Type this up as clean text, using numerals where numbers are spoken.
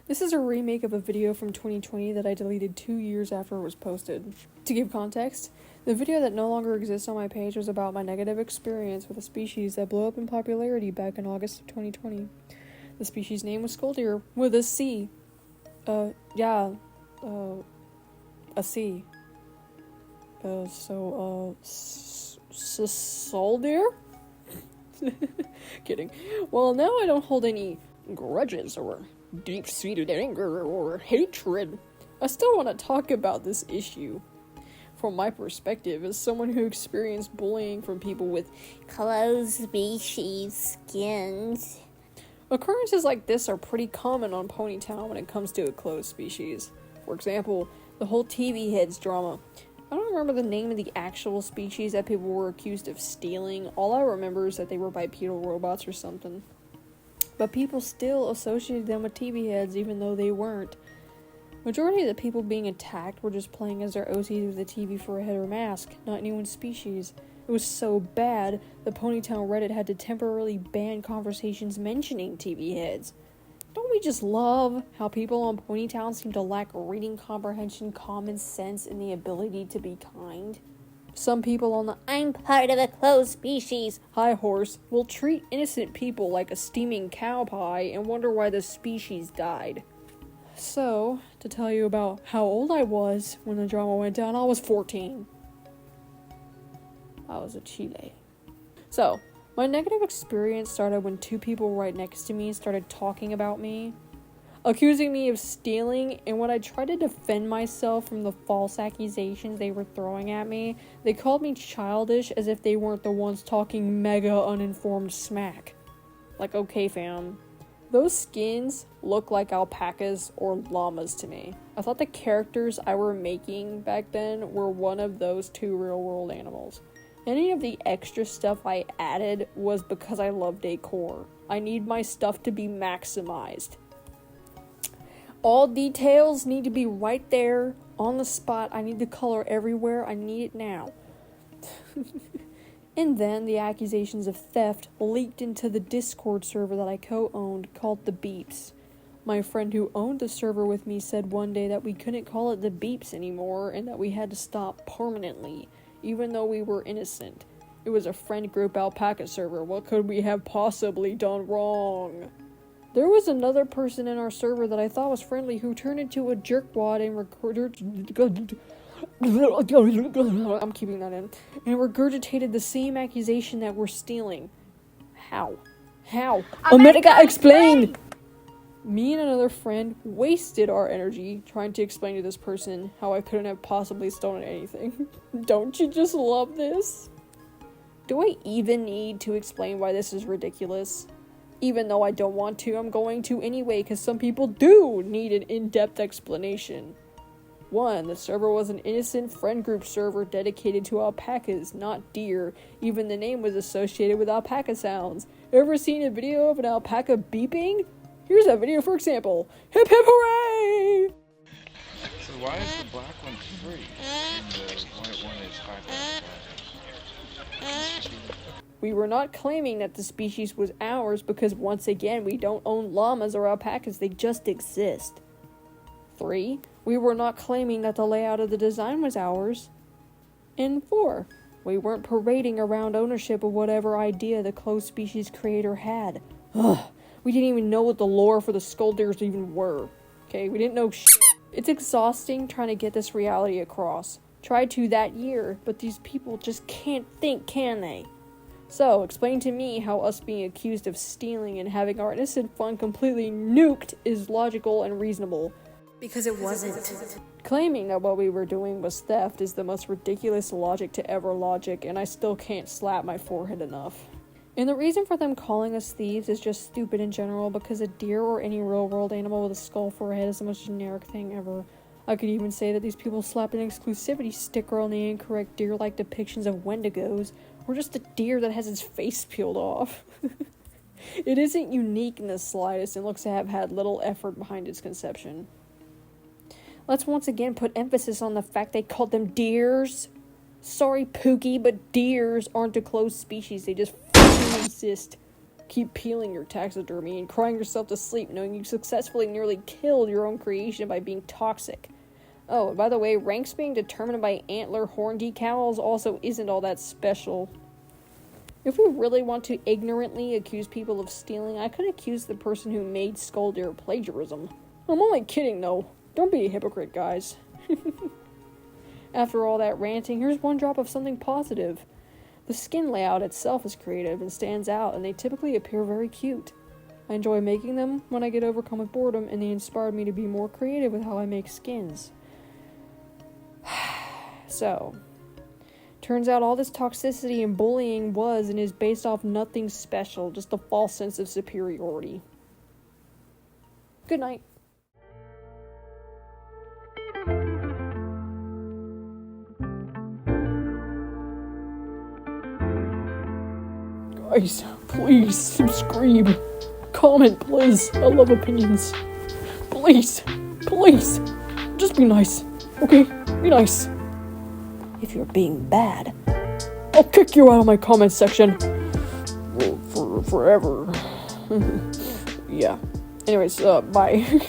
This is a remake of a video from 2020 that I deleted 2 years after it was posted. To give context, the video that no longer exists on my page was about my negative experience with a species that blew up in popularity back in August of 2020. The species name was Sculldeer, with a C. A C. Sculldeer? Kidding. Well, now I don't hold any grudges or deep-seated anger or hatred. I still want to talk about this issue from my perspective as someone who experienced bullying from people with closed species skins. Occurrences like this are pretty common on Ponytown when it comes to a closed species. For example, the whole TV heads drama. I don't remember the name of the actual species that people were accused of stealing. All I remember is that they were bipedal robots or something. But people still associated them with TV heads even though they weren't. Majority of the people being attacked were just playing as their OCs with a TV for a head or mask, not anyone's species. It was so bad, the Ponytown Reddit had to temporarily ban conversations mentioning TV heads. Don't we just love how people on Ponytown seem to lack reading comprehension, common sense, and the ability to be kind? Some people on the I'm part of a closed species high horse will treat innocent people like a steaming cow pie and wonder why the species died. So, to tell you about how old I was when the drama went down, I was 14. I was a Chile. So, my negative experience started when 2 people right next to me started talking about me, accusing me of stealing, and when I tried to defend myself from the false accusations they were throwing at me, they called me childish as if they weren't the ones talking mega uninformed smack. Like, okay fam, those skins look like alpacas or llamas to me. I thought the characters I were making back then were one of those 2 real world animals. Any of the extra stuff I added was because I love decor. I need my stuff to be maximized. All details need to be right there, on the spot. I need the color everywhere. I need it now. And then the accusations of theft leaked into the Discord server that I co-owned called The Beeps. My friend who owned the server with me said one day that we couldn't call it The Beeps anymore and that we had to stop permanently, even though we were innocent. It was a friend group alpaca server. What could we have possibly done wrong? There was another person in our server that I thought was friendly who turned into a jerkwad and I'm keeping that in. And regurgitated the same accusation that we're stealing. How? Omega, explain! Me and another friend wasted our energy trying to explain to this person how I couldn't have possibly stolen anything. Don't you just love this? Do I even need to explain why this is ridiculous? Even though I don't want to, I'm going to anyway, because some people do need an in-depth explanation. 1. The server was an innocent friend group server dedicated to alpacas, not deer. Even the name was associated with alpaca sounds. Ever seen a video of an alpaca beeping? Here's that video for example. Hip hip hooray! So why is the black one free and the white one is $5? We were not claiming that the species was ours because once again we don't own llamas or alpacas, they just exist. 3. We were not claiming that the layout of the design was ours. And 4. We weren't parading around ownership of whatever idea the closed species creator had. Ugh. We didn't even know what the lore for the Sculldeers even were. Okay, we didn't know shit. It's exhausting trying to get this reality across. Tried to that year, but these people just can't think, can they? So, explain to me how us being accused of stealing and having our innocent fun completely nuked is logical and reasonable. because it wasn't. Claiming that what we were doing was theft is the most ridiculous logic to ever logic, and I still can't slap my forehead enough. And the reason for them calling us thieves is just stupid in general, because a deer or any real-world animal with a skull for a head is the most generic thing ever. I could even say that these people slapped an exclusivity sticker on the incorrect deer-like depictions of wendigos, or just a deer that has its face peeled off. It isn't unique in the slightest and looks to have had little effort behind its conception. Let's once again put emphasis on the fact they called them deers. Sorry, Pookie, but deers aren't a closed species, they just fucking exist. keep peeling your taxidermy and crying yourself to sleep knowing you successfully nearly killed your own creation by being toxic. Oh, and by the way, ranks being determined by antler horn decals also isn't all that special. If we really want to ignorantly accuse people of stealing, I could accuse the person who made Sculldeer plagiarism. I'm only kidding, though. Don't be a hypocrite, guys. After all that ranting, here's one drop of something positive. The skin layout itself is creative and stands out, and they typically appear very cute. I enjoy making them when I get overcome with boredom, and they inspired me to be more creative with how I make skins. So, turns out all this toxicity and bullying was and is based off nothing special, just a false sense of superiority. Good night. Guys, please subscribe. Comment, please. I love opinions. Please. Please. Just be nice. Okay? Be nice. If you're being bad, I'll kick you out of my comment section. Well, for forever. Yeah. Anyways, bye.